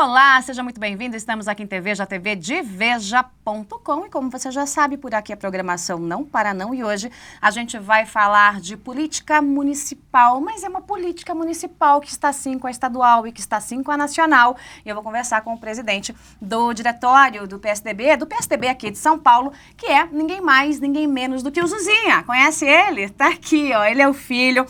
Olá, seja muito bem-vindo. Estamos aqui em Veja TV de Veja.com e como você já sabe, por aqui a programação não para não. E hoje a gente vai falar de política municipal, mas é uma política municipal que está sim com a estadual e que está sim com a nacional. E eu vou conversar com o presidente do diretório do PSDB aqui de São Paulo, que é ninguém mais, ninguém menos do que o Zuzinha. Conhece ele? Tá aqui, ó. Ele é o filho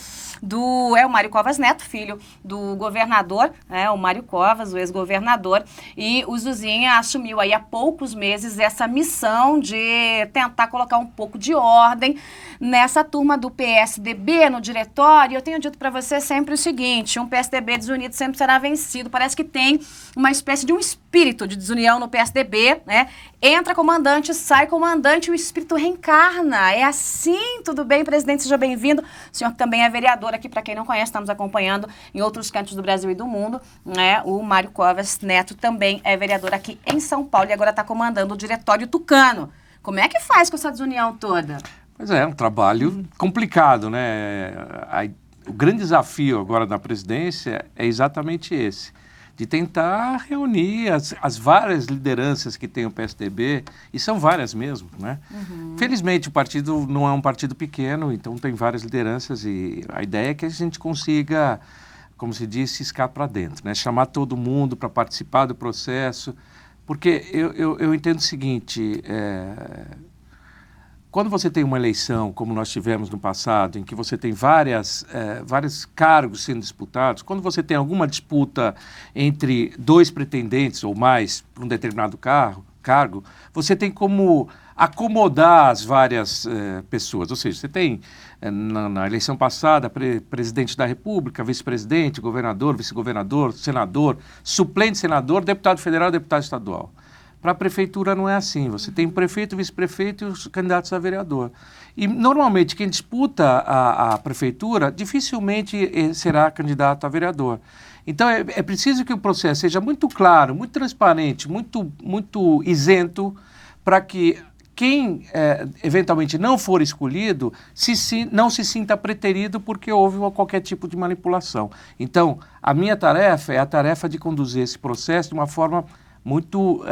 o Mário Covas Neto, filho do governador, o Mário Covas, o ex-governador, e o Zuzinha assumiu aí há poucos meses essa missão de tentar colocar um pouco de ordem nessa turma do PSDB no diretório. Eu tenho dito para você sempre o seguinte, um PSDB desunido sempre será vencido. Parece que tem uma espécie de um espírito de desunião no PSDB, né? Entra comandante, sai comandante, o espírito reencarna. É assim, tudo bem, presidente? Seja bem-vindo. O senhor que também é vereador aqui, para quem não conhece, estamos acompanhando em outros cantos do Brasil e do mundo, né? O Mário Covas Neto também é vereador aqui em São Paulo e agora está comandando o diretório tucano. Como é que faz com essa desunião toda? Pois é um trabalho complicado, né? O grande desafio agora na presidência é exatamente esse, de tentar reunir as várias lideranças que tem o PSDB, e são várias mesmo, né? Felizmente o partido não é um partido pequeno, então tem várias lideranças e a ideia é que a gente consiga, como se diz, ciscar para dentro, né? Chamar todo mundo para participar do processo, porque eu entendo o seguinte, quando você tem uma eleição, como nós tivemos no passado, em que você tem vários cargos sendo disputados, quando você tem alguma disputa entre dois pretendentes ou mais para um determinado cargo, você tem como acomodar as várias pessoas. Ou seja, você tem, na eleição passada, presidente da República, vice-presidente, governador, vice-governador, senador, suplente senador, deputado federal e deputado estadual. Para a prefeitura não é assim, você tem prefeito, vice-prefeito e os candidatos a vereador. E normalmente quem disputa a prefeitura dificilmente será candidato a vereador. Então é preciso que o processo seja muito claro, muito transparente, muito isento, para que quem eventualmente não for escolhido não se sinta preterido porque houve qualquer tipo de manipulação. Então a minha tarefa é a tarefa de conduzir esse processo de uma forma muito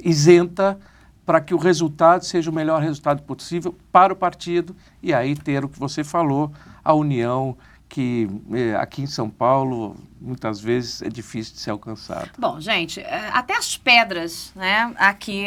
isenta para que o resultado seja o melhor resultado possível para o partido e aí ter o que você falou, a união que aqui em São Paulo muitas vezes é difícil de ser alcançado. Bom, gente, até as pedras, né, aqui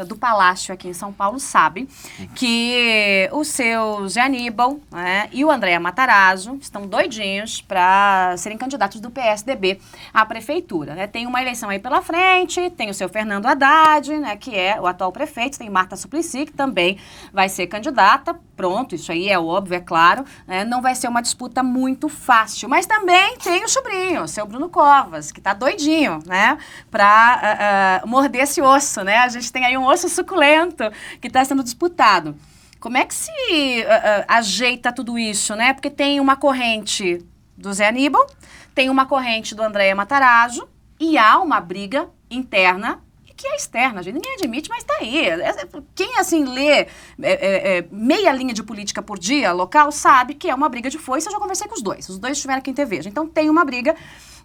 do Palácio aqui em São Paulo sabem que o seu Zé Aníbal, né, e o André Matarazzo estão doidinhos para serem candidatos do PSDB à prefeitura, né? Tem uma eleição aí pela frente, tem o seu Fernando Haddad, né, que é o atual prefeito, tem Marta Suplicy, que também vai ser candidata. Pronto, isso aí é óbvio, é claro, né? Não vai ser uma disputa muito fácil, mas também tem o sobrinho, o seu Bruno Covas, que tá doidinho, né, para morder esse osso, né? A gente tem aí um osso suculento que está sendo disputado. Como é que se ajeita tudo isso, né? Porque tem uma corrente do Zé Aníbal, tem uma corrente do André Matarazzo e há uma briga interna que é externa, gente. Ninguém admite, mas tá aí. Quem, assim, lê meia linha de política por dia, local, sabe que é uma briga de foice. Eu já conversei com os dois estiveram aqui em TV. Então, tem uma briga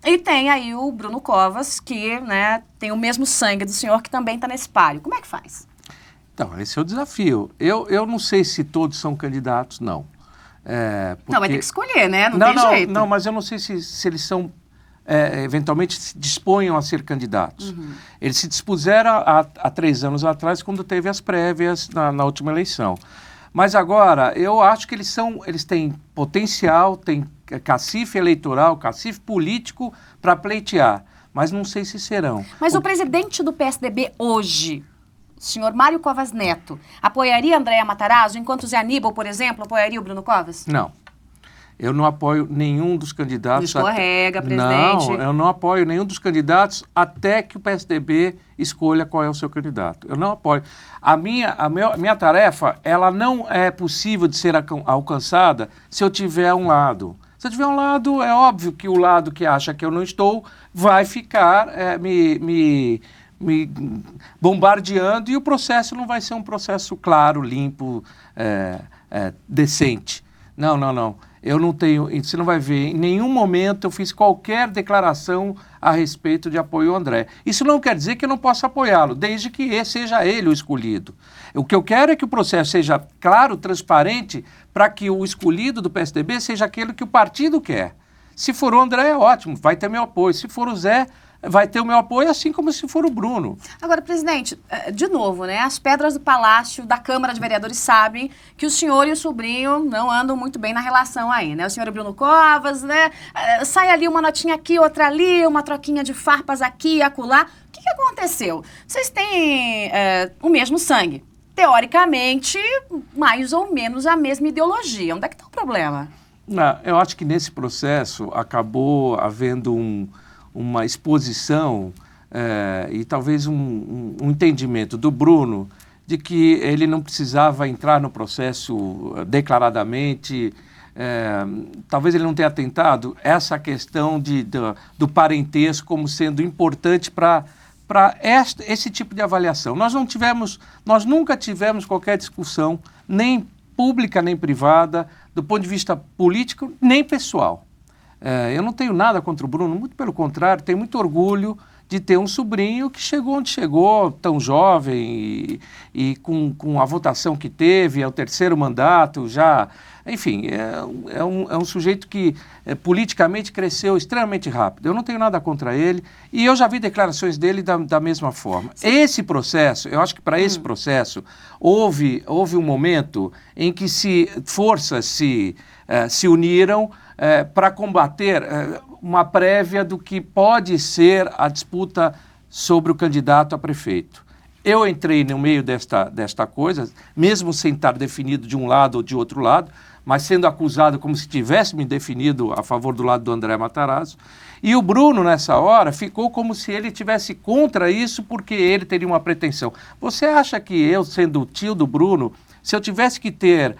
e tem aí o Bruno Covas, que, né, tem o mesmo sangue do senhor, que também tá nesse páreo. Como é que faz? Então, esse é o desafio. Eu não sei se todos são candidatos, não. Não, vai ter que escolher, né? Não tem jeito. Não, mas eu não sei se eles são... eventualmente se disponham a ser candidatos. Eles se dispuseram há 3 anos atrás, quando teve as prévias na última eleição. Mas agora, eu acho que eles têm potencial, têm cacife eleitoral, cacife político para pleitear, mas não sei se serão. Mas o presidente do PSDB hoje, o senhor Mário Covas Neto, apoiaria André Matarazzo, enquanto o Zé Aníbal, por exemplo, apoiaria o Bruno Covas? Não. Eu não apoio nenhum dos candidatos... Escorrega, presidente. Não, eu não apoio nenhum dos candidatos até que o PSDB escolha qual é o seu candidato. Eu não apoio. A minha tarefa, ela não é possível de ser alcançada se eu tiver um lado. Se eu tiver um lado, é óbvio que o lado que acha que eu não estou vai ficar me bombardeando e o processo não vai ser um processo claro, limpo, decente. Não. Eu não tenho, você não vai ver, em nenhum momento eu fiz qualquer declaração a respeito de apoio ao André. Isso não quer dizer que eu não possa apoiá-lo, desde que seja ele o escolhido. O que eu quero é que o processo seja claro, transparente, para que o escolhido do PSDB seja aquele que o partido quer. Se for o André, é ótimo, vai ter meu apoio. Se for o Zé, vai ter o meu apoio, assim como se for o Bruno. Agora, presidente, de novo, né? As pedras do Palácio, da Câmara de Vereadores sabem que o senhor e o sobrinho não andam muito bem na relação aí, né? O senhor e Bruno Covas, né? Sai ali uma notinha aqui, outra ali, uma troquinha de farpas aqui e acolá. O que aconteceu? Vocês têm o mesmo sangue. Teoricamente, mais ou menos a mesma ideologia. Onde é que está o problema? Não, eu acho que nesse processo acabou havendo uma exposição e talvez um entendimento do Bruno de que ele não precisava entrar no processo declaradamente. Talvez ele não tenha atentado essa questão do parentesco como sendo importante para esse tipo de avaliação. Nós nunca tivemos qualquer discussão, nem pública nem privada, do ponto de vista político, nem pessoal. Eu não tenho nada contra o Bruno, muito pelo contrário, tenho muito orgulho de ter um sobrinho que chegou onde chegou, tão jovem e com a votação que teve, é o terceiro mandato, já... Enfim, é um sujeito que politicamente cresceu extremamente rápido. Eu não tenho nada contra ele e eu já vi declarações dele da mesma forma. Sim. Esse processo, eu acho que para esse processo houve um momento em que forças se uniram para combater uma prévia do que pode ser a disputa sobre o candidato a prefeito. Eu entrei no meio desta coisa, mesmo sem estar definido de um lado ou de outro lado, mas sendo acusado como se tivesse me definido a favor do lado do André Matarazzo. E o Bruno, nessa hora, ficou como se ele estivesse contra isso porque ele teria uma pretensão. Você acha que eu, sendo o tio do Bruno, se eu tivesse que ter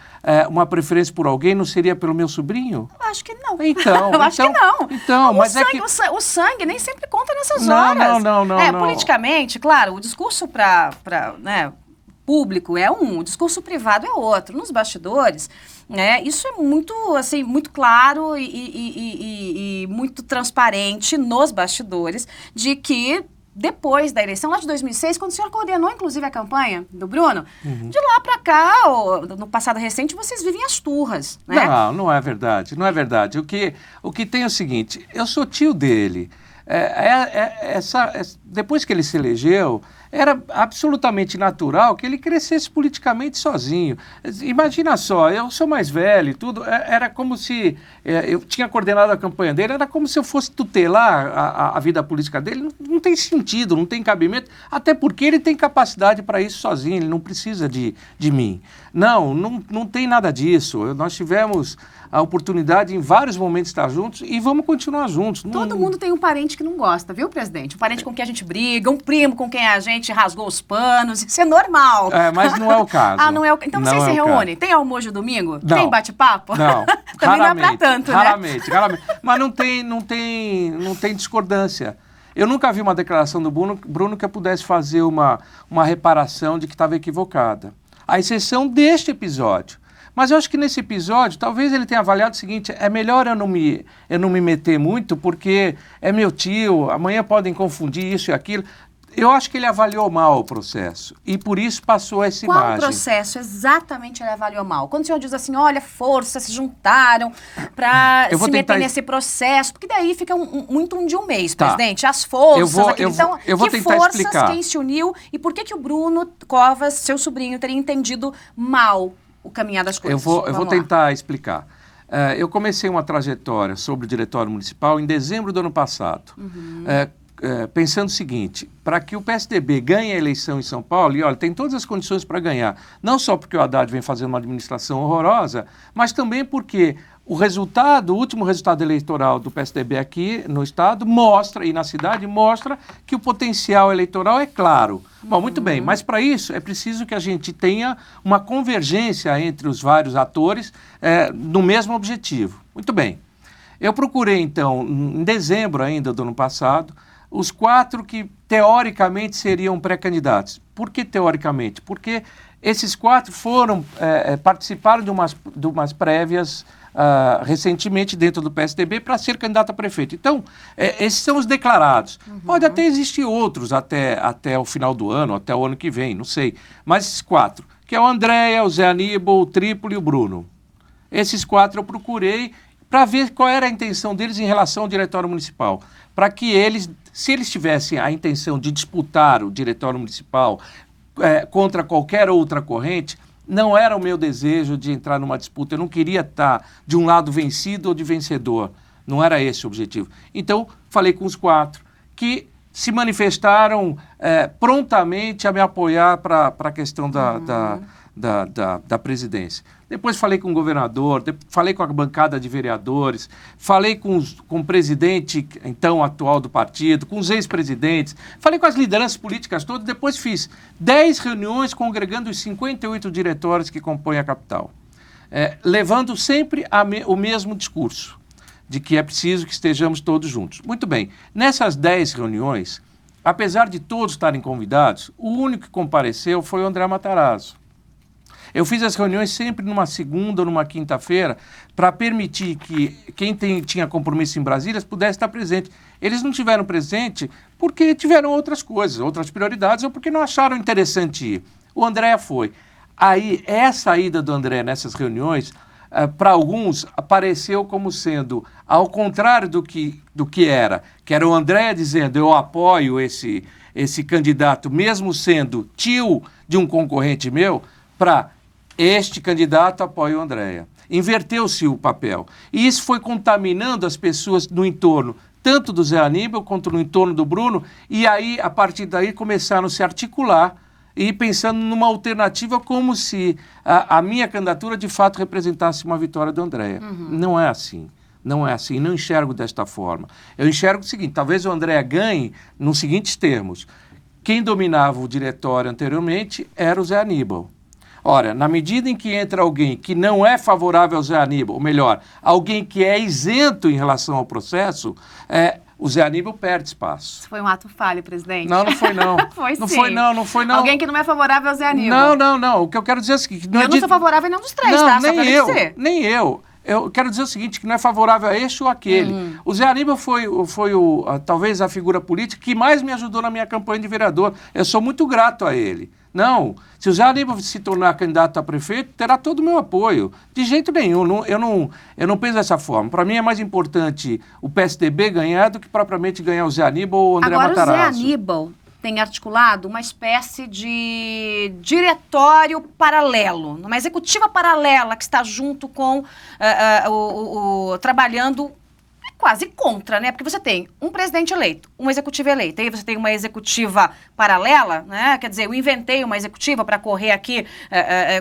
uma preferência por alguém, não seria pelo meu sobrinho? Eu acho que não. Então, eu acho que não. Então, mas sangue, o sangue nem sempre conta nessas horas. Não. Politicamente, claro, o discurso público é o discurso privado é outro. Nos bastidores, isso é muito, assim, muito claro e muito transparente nos bastidores de que depois da eleição, lá de 2006, quando o senhor coordenou, inclusive, a campanha do Bruno, de lá para cá, no passado recente, vocês vivem as turras, né? Não é verdade, não é verdade. O que tem é o seguinte, eu sou tio dele. Depois que ele se elegeu, era absolutamente natural que ele crescesse politicamente sozinho. Imagina só, eu sou mais velho e tudo, era como se eu tinha coordenado a campanha dele, era como se eu fosse tutelar a vida política dele. Não tem sentido, não tem cabimento, até porque ele tem capacidade para isso sozinho, ele não precisa de mim. Não tem nada disso. Nós tivemos a oportunidade em vários momentos de estar juntos e vamos continuar juntos. Todo mundo tem um parente que não gosta, viu, presidente? Um parente com quem a gente briga, um primo com quem a gente rasgou os panos, isso é normal. Mas não é o caso. Não é o caso. Então vocês se reúnem? Tem almoço de domingo? Não. Tem bate-papo? Não. Também não é pra tanto, raramente. Mas não tem discordância. Eu nunca vi uma declaração do Bruno que eu pudesse fazer uma reparação de que estava equivocada. À exceção deste episódio. Mas eu acho que nesse episódio, talvez ele tenha avaliado o seguinte, é melhor eu não me meter muito, porque é meu tio, amanhã podem confundir isso e aquilo. Eu acho que ele avaliou mal o processo e por isso passou essa imagem. Qual processo exatamente ele avaliou mal? Quando o senhor diz assim, olha, forças se juntaram para se meter nesse processo, porque daí fica muito de um mês, presidente. As forças, eu vou tentar forças, explicar. Quem se uniu e por que o Bruno Covas, seu sobrinho, teria entendido mal o caminhar das coisas? Eu vou tentar explicar. Eu comecei uma trajetória sobre o Diretório Municipal em dezembro do ano passado. Pensando o seguinte, para que o PSDB ganhe a eleição em São Paulo, e olha, tem todas as condições para ganhar, não só porque o Haddad vem fazendo uma administração horrorosa, mas também porque o último resultado eleitoral do PSDB aqui no estado e na cidade mostra que o potencial eleitoral é claro. Bom, muito bem, mas para isso é preciso que a gente tenha uma convergência entre os vários atores no mesmo objetivo. Muito bem. Eu procurei, então, em dezembro ainda do ano passado, os 4 que teoricamente seriam pré-candidatos. Por que teoricamente? Porque esses 4 participaram de umas prévias recentemente dentro do PSDB para ser candidato a prefeito. Então, esses são os declarados. Pode até existir outros até o final do ano, até o ano que vem, não sei. Mas esses 4, que é o Andréa, o Zé Aníbal, o Trípoli e o Bruno. Esses 4 eu procurei para ver qual era a intenção deles em relação ao diretório municipal. Para que eles, se eles tivessem a intenção de disputar o diretório municipal contra qualquer outra corrente, não era o meu desejo de entrar numa disputa. Eu não queria estar de um lado vencido ou de vencedor. Não era esse o objetivo. Então, falei com os 4 que se manifestaram prontamente a me apoiar para a questão da presidência. Depois falei com o governador, falei com a bancada de vereadores, falei com o presidente, então, atual do partido, com os ex-presidentes, falei com as lideranças políticas todas, depois fiz 10 reuniões congregando os 58 diretórios que compõem a capital, levando sempre o mesmo discurso, de que é preciso que estejamos todos juntos. Muito bem, nessas 10 reuniões, apesar de todos estarem convidados, o único que compareceu foi o André Matarazzo. Eu fiz as reuniões sempre numa segunda ou numa quinta-feira para permitir que quem tinha compromisso em Brasília pudesse estar presente. Eles não tiveram presente porque tiveram outras coisas, outras prioridades ou porque não acharam interessante ir. O André foi. Aí, essa ida do André nessas reuniões, para alguns, apareceu como sendo, ao contrário do que era o André dizendo eu apoio esse candidato, mesmo sendo tio de um concorrente meu, para este candidato apoia o Andréa. Inverteu-se o papel. E isso foi contaminando as pessoas no entorno, tanto do Zé Aníbal quanto no entorno do Bruno, e aí, a partir daí, começaram a se articular e pensando numa alternativa como se a minha candidatura de fato representasse uma vitória do Andréa. Não é assim. Não é assim, não enxergo desta forma. Eu enxergo o seguinte, talvez o Andréa ganhe nos seguintes termos. Quem dominava o diretório anteriormente era o Zé Aníbal. Ora, na medida em que entra alguém que não é favorável ao Zé Aníbal, ou melhor, alguém que é isento em relação ao processo, o Zé Aníbal perde espaço. Isso foi um ato falho, presidente. Não, não foi não. Foi não sim. Não foi não. Alguém que não é favorável ao Zé Aníbal. Não. O que eu quero dizer é o seguinte... Eu não sou favorável a nenhum dos 3, não, tá? Nem eu. Eu quero dizer o seguinte, que não é favorável a este ou aquele. O Zé Aníbal foi talvez a figura política que mais me ajudou na minha campanha de vereador. Eu sou muito grato a ele. Não, se o Zé Aníbal se tornar candidato a prefeito, terá todo o meu apoio. De jeito nenhum, eu não penso dessa forma. Para mim é mais importante o PSDB ganhar do que propriamente ganhar o Zé Aníbal ou o André Matarazzo. Agora o Zé Aníbal tem articulado uma espécie de diretório paralelo, uma executiva paralela que está junto com trabalhando quase contra, né? Porque você tem um presidente eleito, um executivo eleito, aí você tem uma executiva paralela, né? Quer dizer, eu inventei uma executiva para correr aqui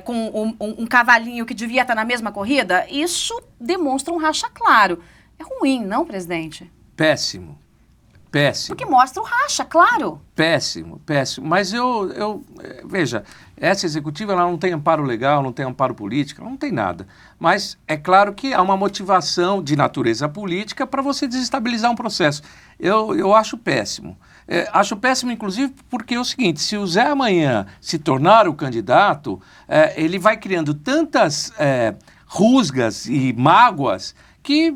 com um cavalinho que devia estar na mesma corrida. Isso demonstra um racha claro. É ruim, não, presidente? Péssimo. Porque mostra o racha, claro. Péssimo. Mas veja, essa executiva ela não tem amparo legal, não tem amparo político, ela não tem nada. Mas é claro que há uma motivação de natureza política para você desestabilizar um processo. Eu acho péssimo. Acho péssimo, inclusive, porque é o seguinte, se o Zé amanhã se tornar o candidato, ele vai criando tantas rusgas e mágoas que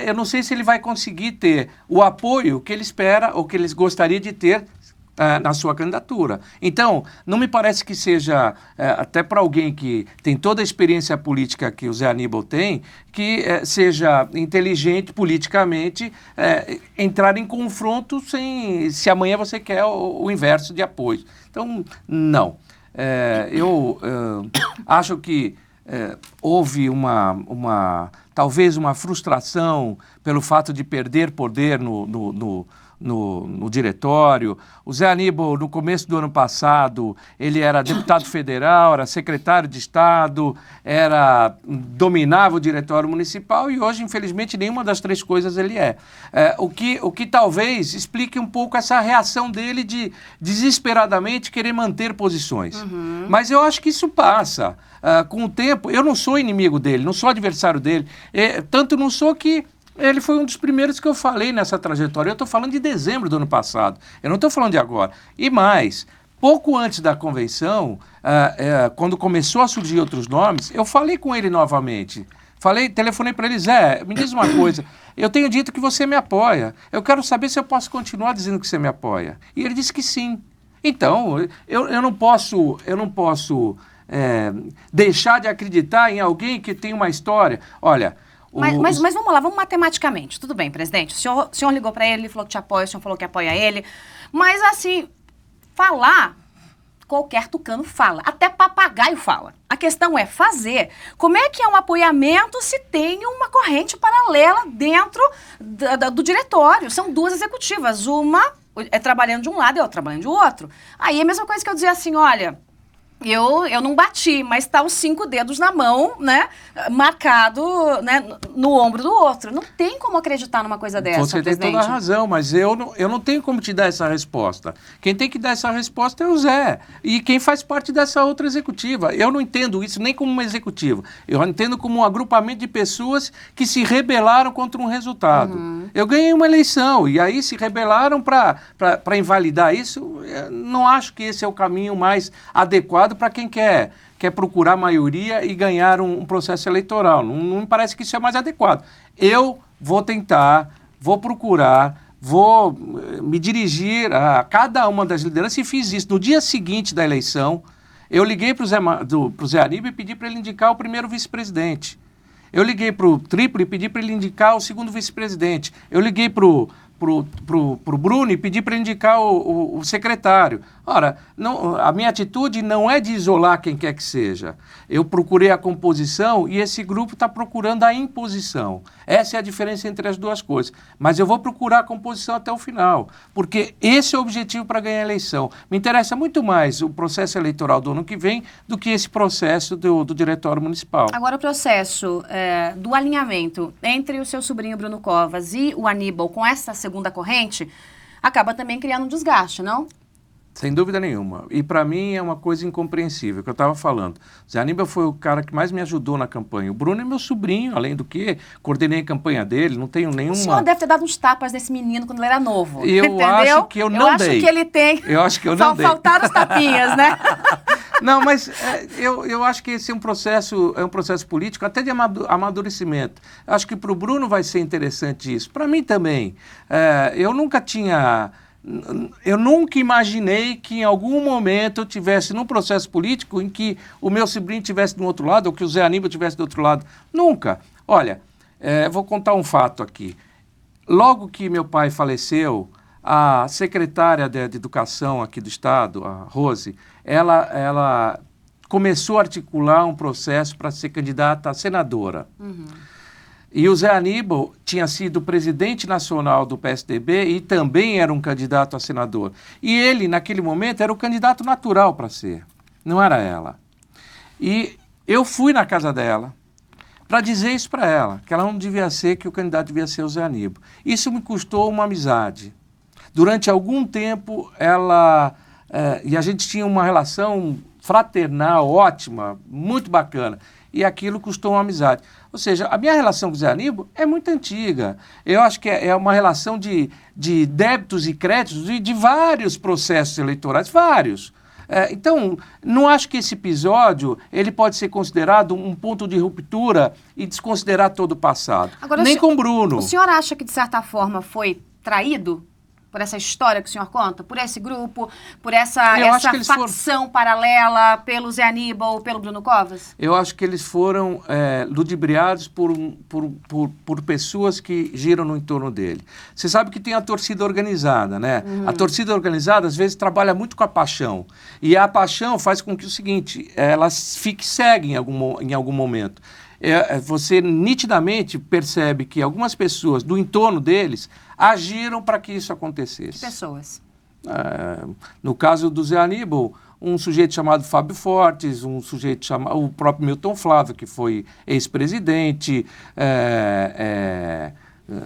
eu não sei se ele vai conseguir ter o apoio que ele espera ou que ele gostaria de ter na sua candidatura. Então, não me parece que seja, até para alguém que tem toda a experiência política que o Zé Aníbal tem, que seja inteligente politicamente entrar em confronto se amanhã você quer o inverso de apoio. Então, não. Eu acho que houve talvez uma frustração pelo fato de perder poder no diretório. O Zé Aníbal, no começo do ano passado, ele era deputado federal, era secretário de Estado, dominava o diretório municipal e hoje, infelizmente, nenhuma das 3 coisas ele é. O que talvez explique um pouco essa reação dele de desesperadamente querer manter posições. Mas eu acho que isso passa. Com o tempo, eu não sou inimigo dele, não sou adversário dele, tanto não sou que ele foi um dos primeiros que eu falei nessa trajetória. Eu estou falando de dezembro do ano passado, eu não estou falando de agora. E mais, pouco antes da convenção, quando começou a surgir outros nomes, eu falei com ele novamente. Telefonei para ele, Zé, me diz uma coisa, eu tenho dito que você me apoia, eu quero saber se eu posso continuar dizendo que você me apoia. E ele disse que sim. Então, eu não posso deixar de acreditar em alguém que tem uma história. Olha... Mas vamos lá, vamos matematicamente. Tudo bem, presidente. O senhor ligou para ele, ele falou que te apoia, o senhor falou que apoia ele. Mas, assim, falar, qualquer tucano fala. Até papagaio fala. A questão é fazer. Como é que é um apoiamento se tem uma corrente paralela dentro do diretório? São duas executivas. Uma é trabalhando de um lado e outra trabalhando do outro. Aí é a mesma coisa que eu dizer assim, olha... Eu não bati, mas tá os 5 dedos na mão, né? Marcado, né, no ombro do outro. Não tem como acreditar numa coisa dessa, Você tem toda a razão, mas eu não tenho como te dar essa resposta. Quem tem que dar essa resposta é o Zé. E quem faz parte dessa outra executiva. Eu não entendo isso nem como uma executiva. Eu entendo como um agrupamento de pessoas que se rebelaram contra um resultado. Uhum. Eu ganhei uma eleição e aí se rebelaram para invalidar isso. Eu não acho que esse é o caminho mais adequado para quem quer procurar maioria e ganhar um processo eleitoral. Não me parece que isso é mais adequado. Eu vou tentar, vou procurar, vou me dirigir a cada uma das lideranças e fiz isso. No dia seguinte da eleição, eu liguei para o Zé Aníbal e pedi para ele indicar o primeiro vice-presidente. Eu liguei para o Trípoli e pedi para ele indicar o segundo vice-presidente. Eu liguei para o Bruno e pedi para indicar o secretário. Ora, a minha atitude não é de isolar quem quer que seja. Eu procurei a composição e esse grupo está procurando a imposição. Essa é a diferença entre as duas coisas. Mas eu vou procurar a composição até o final, porque esse é o objetivo para ganhar a eleição. Me interessa muito mais o processo eleitoral do ano que vem do que esse processo do Diretório Municipal. Agora, o processo do alinhamento entre o seu sobrinho Bruno Covas e o Aníbal com essa segunda corrente acaba também criando um desgaste, não? Sem dúvida nenhuma. E para mim é uma coisa incompreensível, que eu estava falando. Zé Aníbal foi o cara que mais me ajudou na campanha. O Bruno é meu sobrinho, além do que coordenei a campanha dele, não tenho nenhuma... O senhor deve ter dado uns tapas nesse menino quando ele era novo. Eu acho que eu não dei. Eu acho que ele tem. Eu acho que eu não dei. Faltaram os tapinhas, né? Não, mas eu acho que esse é um processo político, até de amadurecimento. Acho que para o Bruno vai ser interessante isso. Para mim também. Eu nunca imaginei que em algum momento eu tivesse num processo político em que o meu sobrinho estivesse do outro lado ou que o Zé Aníbal estivesse do outro lado. Nunca. Olha, vou contar um fato aqui. Logo que meu pai faleceu, a secretária de Educação aqui do Estado, a Rose, ela começou a articular um processo para ser candidata a senadora. Uhum. E o Zé Aníbal tinha sido presidente nacional do PSDB e também era um candidato a senador. E ele, naquele momento, era o candidato natural para ser, não era ela. E eu fui na casa dela para dizer isso para ela, que ela não devia ser, que o candidato devia ser o Zé Aníbal. Isso me custou uma amizade. Durante algum tempo, e a gente tinha uma relação fraternal, ótima, muito bacana. E aquilo custou uma amizade. Ou seja, a minha relação com o Zé Aníbal é muito antiga. Eu acho que é uma relação de débitos e créditos de vários processos eleitorais, vários. Então, não acho que esse episódio ele pode ser considerado um ponto de ruptura e desconsiderar todo o passado. Agora, nem com o Bruno. O senhor acha que, de certa forma, foi traído por essa história que o senhor conta? Por esse grupo? Por essa facção paralela pelo Zé Aníbal, pelo Bruno Covas? Eu acho que eles foram ludibriados por pessoas que giram no entorno dele. Você sabe que tem a torcida organizada, né? Uhum. A torcida organizada, às vezes, trabalha muito com a paixão. E a paixão faz com que o seguinte, elas fiquem cegas em algum momento. Você nitidamente percebe que algumas pessoas do entorno deles agiram para que isso acontecesse. Que pessoas? No caso do Zé Aníbal, um sujeito chamado Fábio Fortes, um sujeito chamado o próprio Milton Flávio, que foi ex-presidente,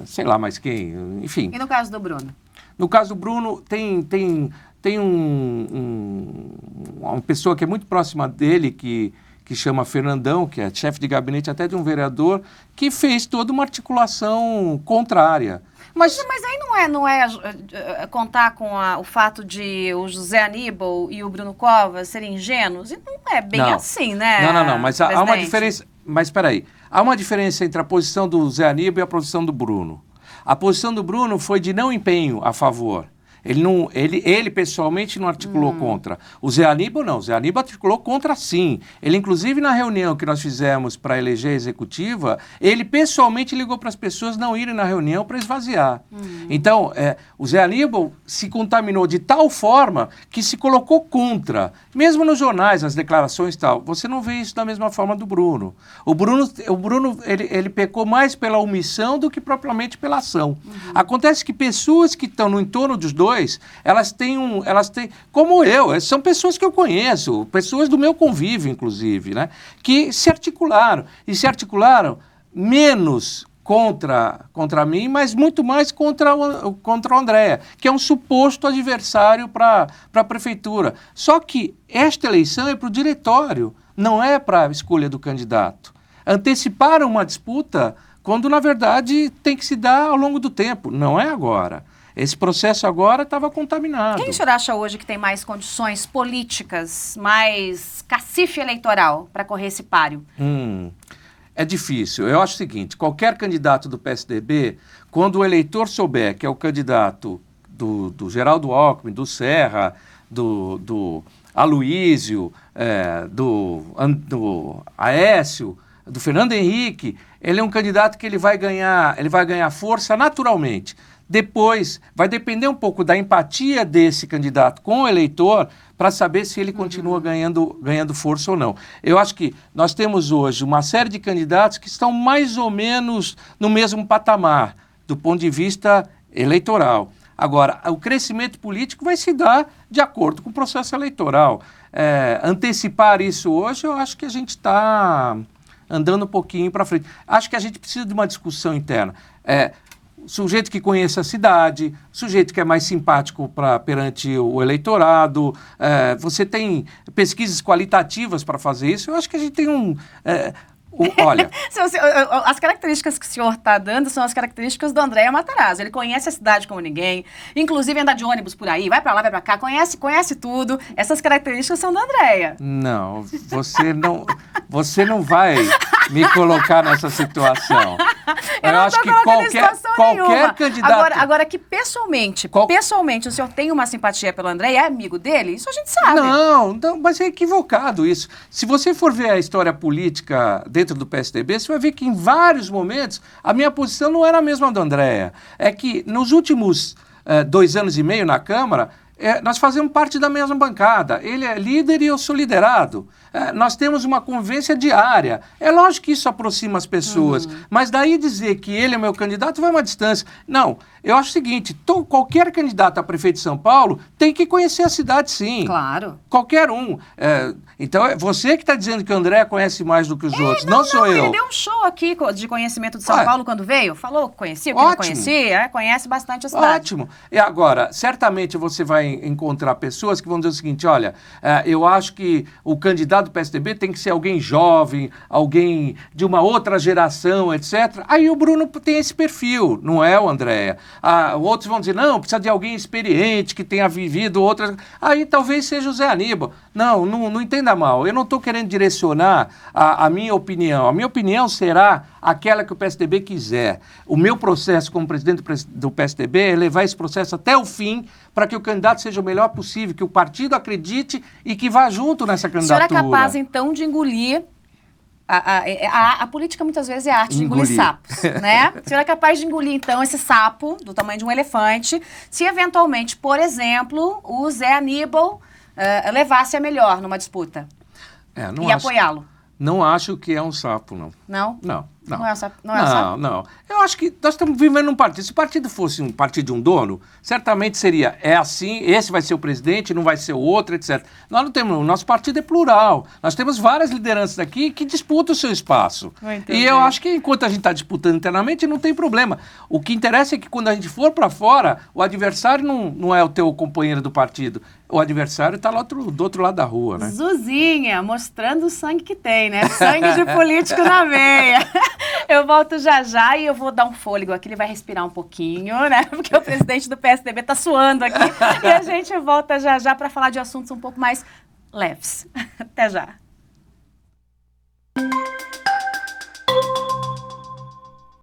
sei lá mais quem, enfim. E no caso do Bruno? No caso do Bruno, tem uma pessoa que é muito próxima dele, que chama Fernandão, que é chefe de gabinete até de um vereador, que fez toda uma articulação contrária. Mas aí não é contar com o fato de o José Aníbal e o Bruno Covas serem ingênuos? E não é bem assim, né? Não. Mas há uma diferença. Mas espera aí. há uma diferença entre a posição do Zé Aníbal e a posição do Bruno. A posição do Bruno foi de não empenho a favor. Ele pessoalmente não articulou contra. O Zé Aníbal não. O Zé Aníbal articulou contra, sim. Ele, inclusive, na reunião que nós fizemos para eleger a executiva, ele pessoalmente ligou para as pessoas não irem na reunião para esvaziar. Então, o Zé Aníbal se contaminou de tal forma que se colocou contra. Mesmo nos jornais, nas declarações e tal. Você não vê isso da mesma forma do Bruno. O Bruno ele pecou mais pela omissão do que propriamente pela ação. Acontece que pessoas que estão no entorno dos dois, elas têm, como eu, são pessoas que eu conheço, pessoas do meu convívio, inclusive, né, que se articularam, e se articularam menos contra mim, mas muito mais contra o André, que é um suposto adversário para a prefeitura. Só que esta eleição é para o diretório, não é para a escolha do candidato. Anteciparam uma disputa quando, na verdade, tem que se dar ao longo do tempo, não é agora. Esse processo agora estava contaminado. Quem o senhor acha hoje que tem mais condições políticas, mais cacife eleitoral para correr esse páreo? É difícil. Eu acho o seguinte, qualquer candidato do PSDB, quando o eleitor souber que é o candidato do Geraldo Alckmin, do Serra, do Aloísio, do Aécio, do Fernando Henrique, ele é um candidato que ele vai ganhar força naturalmente. Depois, vai depender um pouco da empatia desse candidato com o eleitor para saber se ele continua ganhando força ou não. Eu acho que nós temos hoje uma série de candidatos que estão mais ou menos no mesmo patamar, do ponto de vista eleitoral. Agora, o crescimento político vai se dar de acordo com o processo eleitoral. Antecipar isso hoje, eu acho que a gente está andando um pouquinho para frente. Acho que a gente precisa de uma discussão interna. Sujeito que conheça a cidade, sujeito que é mais simpático perante o eleitorado, você tem pesquisas qualitativas para fazer isso. Eu acho que a gente tem olha... As características que o senhor está dando são as características do André Matarazzo. Ele conhece a cidade como ninguém, inclusive anda de ônibus por aí, vai para lá, vai para cá, conhece tudo. Essas características são da Andréia. Não, você não vai me colocar nessa situação. Eu acho que qualquer candidato... Agora que pessoalmente o senhor tem uma simpatia pelo André e é amigo dele, isso a gente sabe. Não, mas é equivocado isso. Se você for ver a história política dentro do PSDB, você vai ver que em vários momentos a minha posição não era a mesma da Andréia. É que nos últimos 2 anos e meio na Câmara, nós fazemos parte da mesma bancada. Ele é líder e eu sou liderado. Nós temos uma convivência diária. É lógico que isso aproxima as pessoas, mas daí dizer que ele é meu candidato vai uma distância. Não, eu acho o seguinte, qualquer candidato a prefeito de São Paulo tem que conhecer a cidade, sim. Claro. Qualquer um. Então, é você que está dizendo que o André conhece mais do que os outros, não sou eu. Ele deu um show aqui de conhecimento de São Paulo quando veio, falou que conhecia, o que não conhecia, conhece bastante a cidade. Ótimo. E agora, certamente você vai encontrar pessoas que vão dizer o seguinte, olha, eu acho que o candidato do PSDB tem que ser alguém jovem, alguém de uma outra geração, etc. Aí o Bruno tem esse perfil, não é o Andréia. Outros vão dizer, não, precisa de alguém experiente, que tenha vivido outras... Aí talvez seja o Zé Aníbal. Não entenda mal, eu não estou querendo direcionar a minha opinião. A minha opinião será aquela que o PSDB quiser. O meu processo como presidente do PSDB é levar esse processo até o fim para que o candidato seja o melhor possível, que o partido acredite e que vá junto nessa candidatura. O senhor é capaz, então, de engolir... A política muitas vezes é a arte de engolir sapos, né? O senhor é capaz de engolir, então, esse sapo do tamanho de um elefante, se eventualmente, por exemplo, o Zé Aníbal levasse a melhor numa disputa e apoiá-lo. Não acho que é um sapo, não. Não? Não. Não é um sapo? Não é um sapo? Não. Eu acho que nós estamos vivendo num partido. Se o partido fosse um partido de um dono, certamente seria, assim, esse vai ser o presidente, não vai ser o outro, etc. Nós não temos, o nosso partido é plural. Nós temos várias lideranças aqui que disputam o seu espaço. E eu acho que enquanto a gente está disputando internamente, não tem problema. O que interessa é que quando a gente for para fora, o adversário não é o teu companheiro do partido. O adversário está lá do outro lado da rua, né? Zuzinha, mostrando o sangue que tem, né? Sangue de político na veia. Eu volto já e eu vou dar um fôlego aqui, ele vai respirar um pouquinho, né? Porque o presidente do PSDB está suando aqui. E a gente volta já para falar de assuntos um pouco mais leves. Até já.